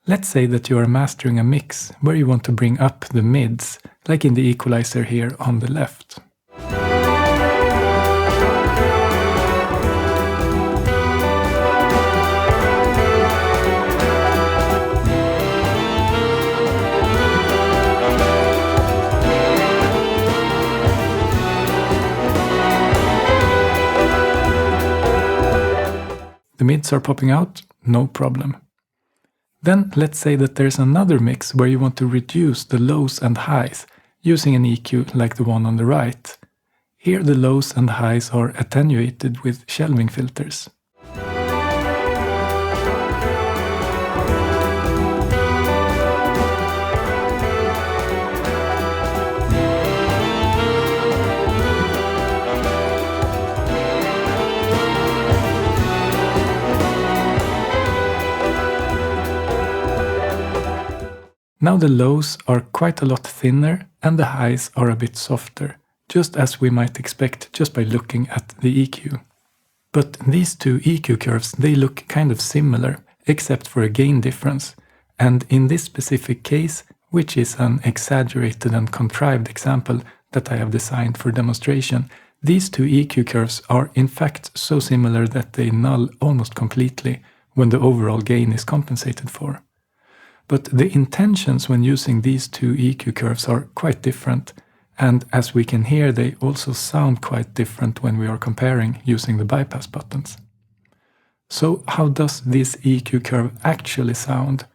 Let's say that you are mastering a mix where you want to bring up the mids, like in the equalizer here on the left. The mids are popping out, no problem. Then let's say that there's another mix where you want to reduce the lows and highs using an EQ like the one on the right. Here the lows and highs are attenuated with shelving filters. Now the lows are quite a lot thinner and the highs are a bit softer, just as we might expect just by looking at the EQ. But these two EQ curves, they look kind of similar, except for a gain difference. And in this specific case, which is an exaggerated and contrived example that I have designed for demonstration, these two EQ curves are in fact so similar that they null almost completely when the overall gain is compensated for. But the intentions when using these two EQ curves are quite different, and as we can hear, they also sound quite different when we are comparing using the bypass buttons. So how does this EQ curve actually sound?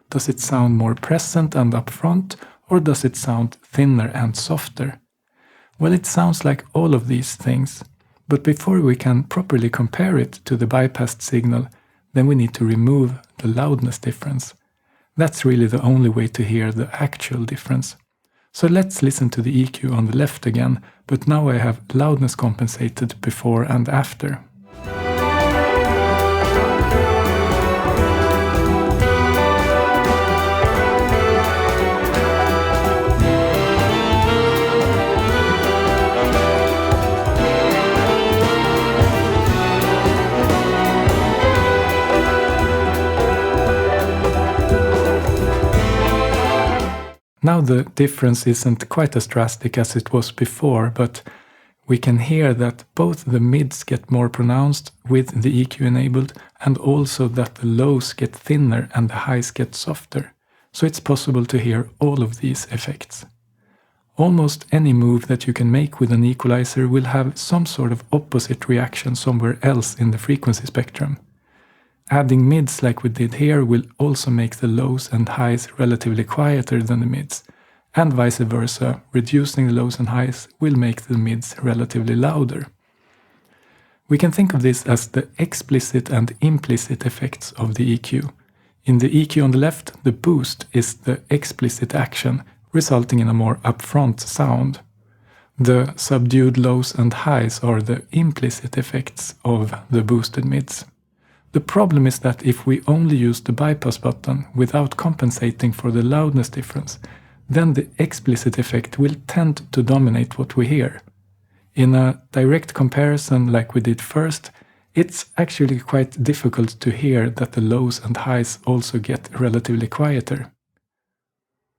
Does it sound more present and upfront, or does it sound thinner and softer? Well, it sounds like all of these things, but before we can properly compare it to the bypassed signal, then we need to remove the loudness difference. That's really the only way to hear the actual difference. So let's listen to the EQ on the left again, but now I have loudness compensated before and after. Now the difference isn't quite as drastic as it was before, but we can hear that both the mids get more pronounced with the EQ enabled, and also that the lows get thinner and the highs get softer. So it's possible to hear all of these effects. Almost any move that you can make with an equalizer will have some sort of opposite reaction somewhere else in the frequency spectrum. Adding mids like we did here will also make the lows and highs relatively quieter than the mids, and vice versa, reducing the lows and highs will make the mids relatively louder. We can think of this as the explicit and implicit effects of the EQ. In the EQ on the left, the boost is the explicit action, resulting in a more upfront sound. The subdued lows and highs are the implicit effects of the boosted mids. The problem is that if we only use the bypass button without compensating for the loudness difference, then the explicit effect will tend to dominate what we hear. In a direct comparison like we did first, it's actually quite difficult to hear that the lows and highs also get relatively quieter.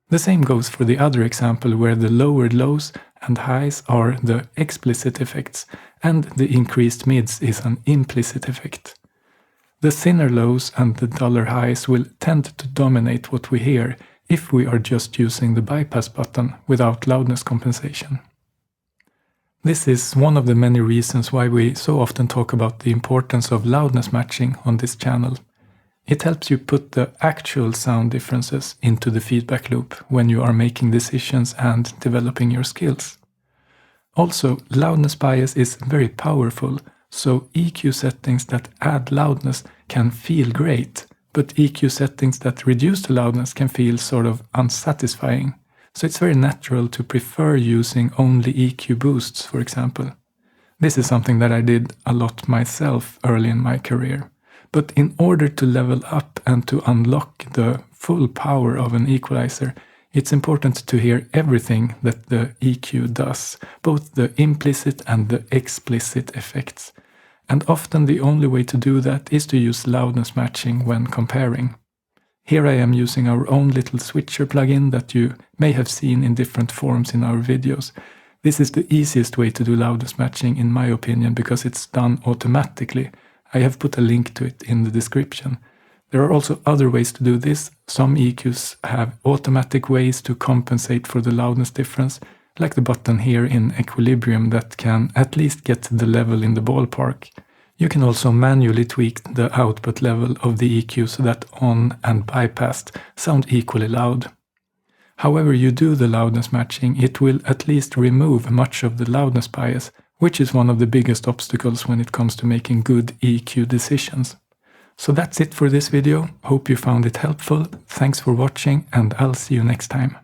The same goes for the other example where the lowered lows and highs are the explicit effects and the increased mids is an implicit effect. The thinner lows and the duller highs will tend to dominate what we hear if we are just using the bypass button without loudness compensation. This is one of the many reasons why we so often talk about the importance of loudness matching on this channel. It helps you put the actual sound differences into the feedback loop when you are making decisions and developing your skills. Also, loudness bias is very powerful. So EQ settings that add loudness can feel great, but EQ settings that reduce the loudness can feel sort of unsatisfying. So it's very natural to prefer using only EQ boosts, for example. This is something that I did a lot myself early in my career. But in order to level up and to unlock the full power of an equalizer, it's important to hear everything that the EQ does, both the implicit and the explicit effects. And often the only way to do that is to use loudness matching when comparing. Here I am using our own little switcher plugin that you may have seen in different forms in our videos. This is the easiest way to do loudness matching in my opinion because it's done automatically. I have put a link to it in the description. There are also other ways to do this. Some EQs have automatic ways to compensate for the loudness difference, like the button here in equilibrium that can at least get the level in the ballpark. You can also manually tweak the output level of the EQ so that on and bypassed sound equally loud. However you do the loudness matching, it will at least remove much of the loudness bias, which is one of the biggest obstacles when it comes to making good EQ decisions. So that's it for this video. Hope you found it helpful. Thanks for watching and I'll see you next time.